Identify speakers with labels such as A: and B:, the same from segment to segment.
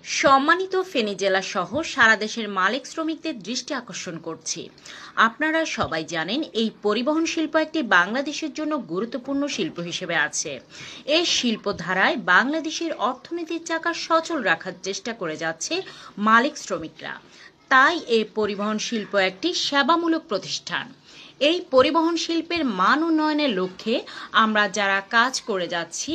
A: সম্মানিত ফেনী জেলা সহ সারা দেশের মালিক শ্রমিকদের দৃষ্টি আকর্ষণ করছি। আপনারা সবাই জানেন এই পরিবহন শিল্প একটি বাংলাদেশের জন্য গুরুত্বপূর্ণ শিল্প হিসেবে আছে। এই শিল্পধারায় বাংলাদেশের অর্থনীতির চাকা সচল রাখার চেষ্টা করে যাচ্ছে মালিক শ্রমিকরা। তাই এই পরিবহন শিল্প একটি সেবামূলক প্রতিষ্ঠান। এই পরিবহন শিল্পের মান উন্নয়নের লক্ষ্যে আমরা যারা কাজ করে যাচ্ছি,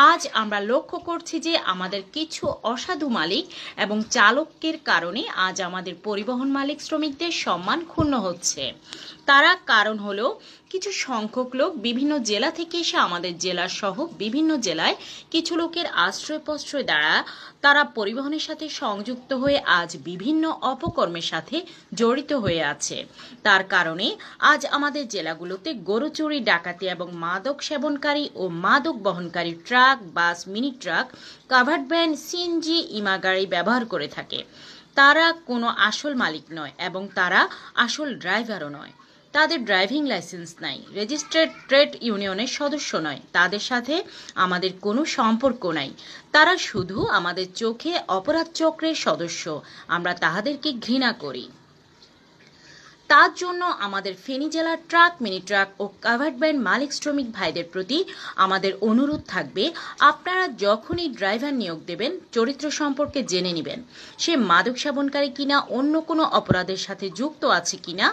A: আজ আমরা লক্ষ্য করছি যে আমাদের কিছু অসাধু মালিক এবং চালকের কারণে আজ আমাদের পরিবহন মালিক শ্রমিকদের সম্মান ক্ষুণ্ণ হচ্ছে। তারা কারণ হলো কিছু সংখ্যক লোক বিভিন্ন জেলা থেকে এসে আমাদের জেলা সহ বিভিন্ন জেলায় কিছু লোকের আশ্রয় প্রশ্রয় দ্বারা তারা পরিবহনের সাথে সংযুক্ত হয়ে আজ বিভিন্ন অপকর্মের সাথে জড়িত হয়ে আছে। তার কারণে আজ আমাদের জেলাগুলোতে গরু চুরি, ডাকাতি এবং মাদক সেবনকারী ও মাদক বহনকারী truck, bus, mini truck, covered van, CNG, ইমা গাড়ি ব্যবহার করে থাকে। তারা কোনো আসল মালিক নয় এবং তারা আসল ড্রাইভারও নয়। তাদের ড্রাইভিং লাইসেন্স নাই, রেজিস্টার্ড ট্রেড ইউনিয়নের সদস্য নয়, তাদের সাথে আমাদের কোনো সম্পর্ক নাই। তারা শুধু আমাদের চোখে অপরাধ চক্রের সদস্য। আমরা তাহাদেরকে ঘৃণা করি। তার জন্য আমাদের ফেনী জেলার ট্রাক, মিনি ট্রাক ও কাভার্ড ভ্যান মালিক শ্রমিক ভাইদের প্রতি আমাদের অনুরোধ থাকবে, আপনারা যখনই ড্রাইভার নিয়োগ দেবেন চরিত্র সম্পর্কে জেনে নেবেন, সে মাদক সেবনকারী কিনা, অন্য কোনো অপরাধের সাথে যুক্ত আছে কিনা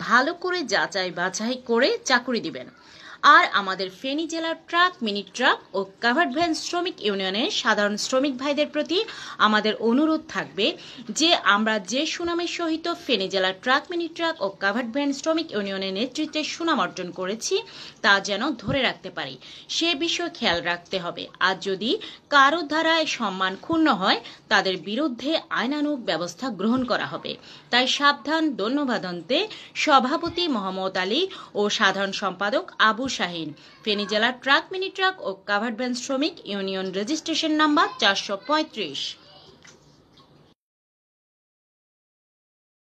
A: ভালো করে যাচাই বাছাই করে চাকরি দিবেন। আর আমাদের ফেনী জেলার ট্রাক, মিনি ট্রাক ও কাভার্ড ভ্যান শ্রমিক ইউনিয়নের সাধারণ শ্রমিক ভাইদের প্রতি আমাদের অনুরোধ থাকবে যে আমরা যে সুনামের সহিত ফেনী জেলার ট্রাক, মিনি ট্রাক ও কাভার্ড ভ্যান শ্রমিক ইউনিয়নের নেতৃত্বে সুনাম অর্জন করেছি তা যেন ধরে রাখতে পারি, সে বিষয়ে খেয়াল রাখতে হবে। আর যদি কারো ধারায় সম্মান ক্ষুণ্ণ হয় তাদের বিরুদ্ধে আইনানুগ ব্যবস্থা গ্রহণ করা হবে। তাই সাবধান। ধন্যবাদ। সভাপতি মোহাম্মদ আলী ও সাধারণ সম্পাদক আবু শাহিন, ফেনী জেলার ট্রাক, মিনি ট্রাক ও কাভার্ড ভ্যান শ্রমিক ইউনিয়ন, রেজিস্ট্রেশন নাম্বার 435।